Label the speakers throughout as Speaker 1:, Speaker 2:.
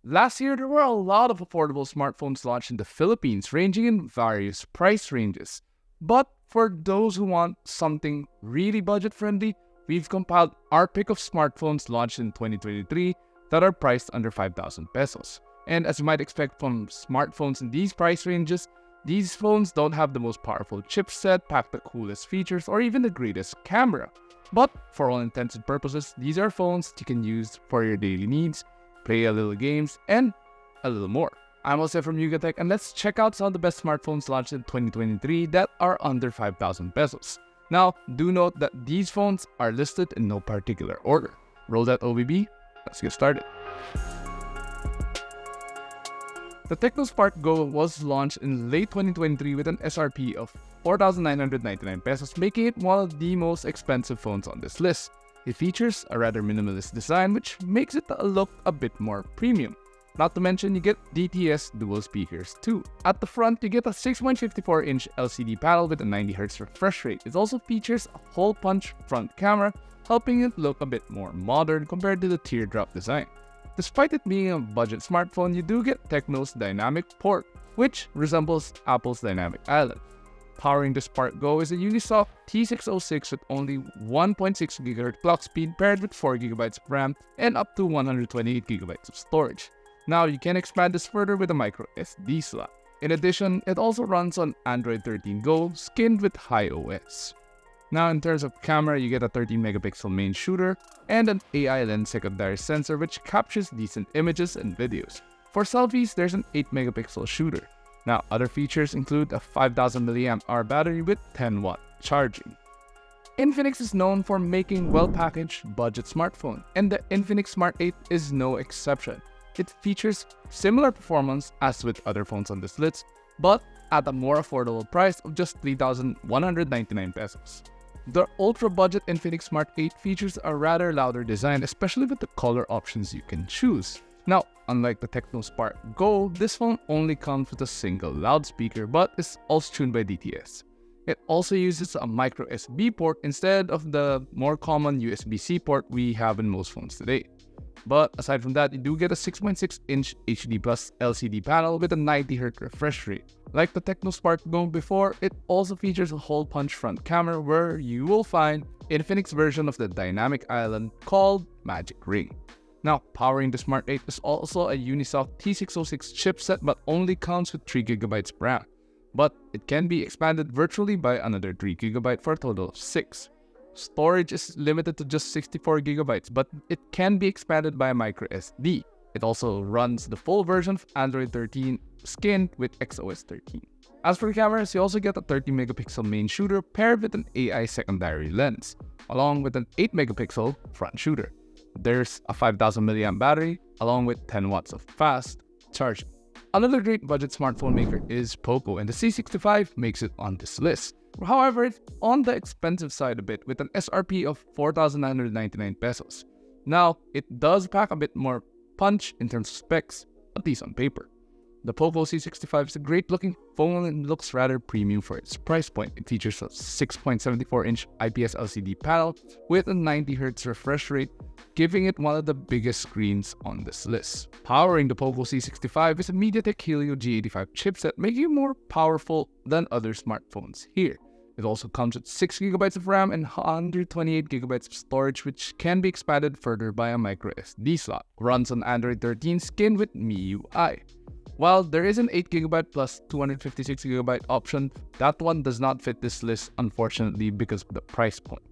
Speaker 1: Last year, there were a lot of affordable smartphones launched in the Philippines, ranging in various price ranges. But for those who want something really budget-friendly, we've compiled our pick of smartphones launched in 2023 that are priced under 5,000 pesos. And as you might expect from smartphones in these price ranges, these phones don't have the most powerful chipset, pack the coolest features, or even the greatest camera. But for all intents and purposes, these are phones you can use for your daily needs, play a little games, and a little more. I'm Jose from Yugatech, and let's check out some of the best smartphones launched in 2023 that are under 5,000 pesos. Now, do note that these phones are listed in no particular order. Roll that OBB, let's get started. The Tecno Spark Go was launched in late 2023 with an SRP of 4,999 pesos, making it one of the most expensive phones on this list. It features a rather minimalist design, which makes it look a bit more premium. Not to mention, you get DTS dual speakers too. At the front, you get a 6.54-inch LCD panel with a 90Hz refresh rate. It also features a hole-punch front camera, helping it look a bit more modern compared to the teardrop design. Despite it being a budget smartphone, you do get Tecno's Dynamic Port, which resembles Apple's Dynamic Island. Powering the Spark Go is a Unisoc T606 with only 1.6 GHz clock speed paired with 4 GB of RAM and up to 128 GB of storage. Now you can expand this further with a micro SD slot. In addition, it also runs on Android 13 Go skinned with HiOS. Now in terms of camera, you get a 13 megapixel main shooter and an AI lens secondary sensor which captures decent images and videos. For selfies, there's an 8 megapixel shooter. Now other features include a 5000 mAh battery with 10-watt charging. Infinix is known for making well-packaged budget smartphone, and the Infinix Smart 8 is no exception. It features similar performance as with other phones on this list, but at a more affordable price of just 3,199 pesos. The ultra-budget Infinix Smart 8 features a rather louder design, especially with the color options you can choose. Now, unlike the Tecno Spark Go, this phone only comes with a single loudspeaker, but is also tuned by DTS. It also uses a micro SD port instead of the more common USB-C port we have in most phones today. But aside from that, you do get a 6.6-inch HD Plus LCD panel with a 90Hz refresh rate. Like the Tecno Spark Go before, it also features a hole-punch front camera where you will find Infinix version of the Dynamic Island called Magic Ring. Now, powering the Smart 8 is also a Unisoc T606 chipset but only comes with 3 GB RAM. But it can be expanded virtually by another 3 GB for a total of 6. Storage is limited to just 64 GB, but it can be expanded by a micro SD. It also runs the full version of Android 13 skinned with XOS 13. As for cameras, you also get a 30 megapixel main shooter paired with an AI secondary lens, along with an 8 megapixel front shooter. There's a 5000 mAh battery, along with 10 watts of fast charging. Another great budget smartphone maker is Poco, and the C65 makes it on this list. However, it's on the expensive side a bit with an SRP of 4,999 pesos. Now, it does pack a bit more punch in terms of specs, at least on paper. The Poco C65 is a great looking phone and looks rather premium for its price point. It features a 6.74-inch IPS LCD panel with a 90Hz refresh rate, giving it one of the biggest screens on this list. Powering the Poco C65 is a MediaTek Helio G85 chipset, making it more powerful than other smartphones here. It also comes with 6 GB of RAM and 128 GB of storage, which can be expanded further by a micro SD slot. Runs on Android 13 skinned with MIUI. While there is an 8 GB plus 256 GB option, that one does not fit this list unfortunately because of the price point.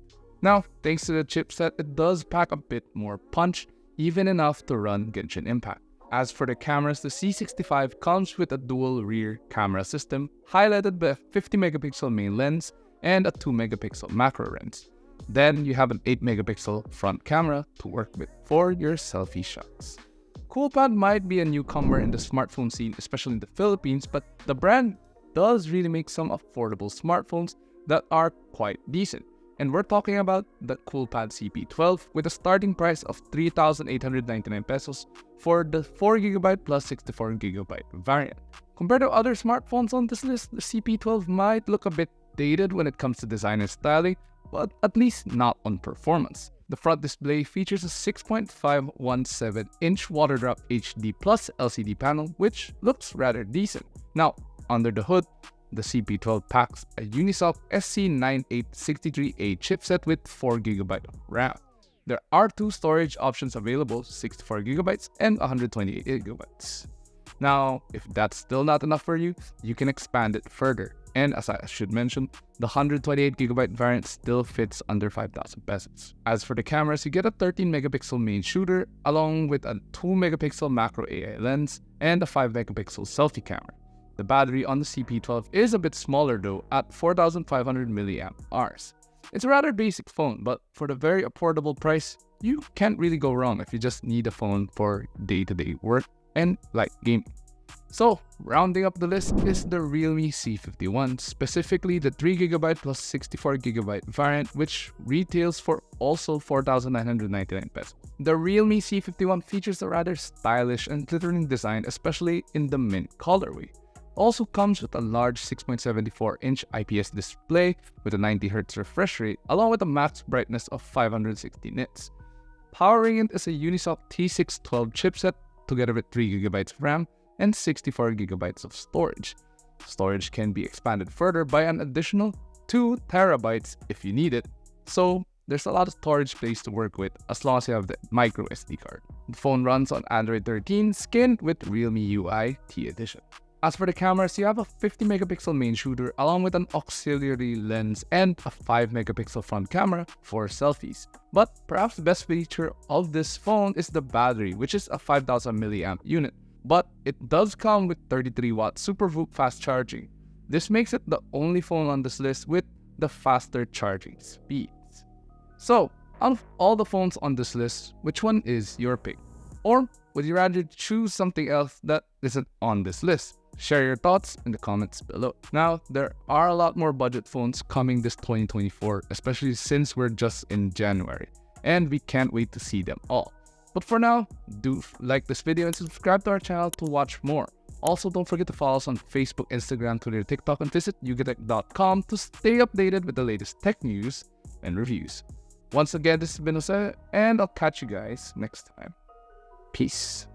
Speaker 1: Now, thanks to the chipset, it does pack a bit more punch, even enough to run Genshin Impact. As for the cameras, the C65 comes with a dual rear camera system, highlighted by a 50 megapixel main lens and a 2 megapixel macro lens. Then you have an 8 megapixel front camera to work with for your selfie shots. Coolpad might be a newcomer in the smartphone scene, especially in the Philippines, but the brand does really make some affordable smartphones that are quite decent. And we're talking about the Coolpad CP12 with a starting price of 3,899 pesos for the 4GB plus 64GB variant. Compared to other smartphones on this list, the CP12 might look a bit dated when it comes to design and styling, but at least not on performance. The front display features a 6.517-inch water drop HD Plus LCD panel, which looks rather decent. Now, under the hood, the CP12 packs a Unisoc SC9863A chipset with 4GB of RAM. There are two storage options available, 64GB and 128GB. Now, if that's still not enough for you, you can expand it further. And as I should mention, the 128GB variant still fits under 5,000 pesos. As for the cameras, you get a 13MP main shooter along with a 2MP macro AI lens and a 5MP selfie camera. The battery on the CP12 is a bit smaller though, at 4,500 mAh. It's a rather basic phone, but for the very affordable price, you can't really go wrong if you just need a phone for day-to-day work and light gaming. So, rounding up the list is the Realme C51, specifically the 3GB plus 64GB variant, which retails for also 4,999 pesos. The Realme C51 features a rather stylish and glittering design, especially in the mint colorway. Also comes with a large 6.74-inch IPS display with a 90Hz refresh rate, along with a max brightness of 560 nits. Powering it is a Unisoc T612 chipset, together with 3GB of RAM and 64GB of storage. Storage can be expanded further by an additional 2TB if you need it, so there's a lot of storage space to work with as long as you have the micro SD card. The phone runs on Android 13, skinned with Realme UI T Edition. As for the cameras, you have a 50MP main shooter along with an auxiliary lens and a 5MP front camera for selfies. But perhaps the best feature of this phone is the battery, which is a 5,000 mAh unit. But it does come with 33W SuperVOOC fast charging. This makes it the only phone on this list with the faster charging speeds. So, out of all the phones on this list, which one is your pick? Or would you rather choose something else that isn't on this list? Share your thoughts in the comments below. Now, there are a lot more budget phones coming this 2024, especially since we're just in January, and we can't wait to see them all. But for now, do like this video and subscribe to our channel to watch more. Also, don't forget to follow us on Facebook, Instagram, Twitter, TikTok, and visit yugatech.com to stay updated with the latest tech news and reviews. Once again, this has been Jose, and I'll catch you guys next time. Peace.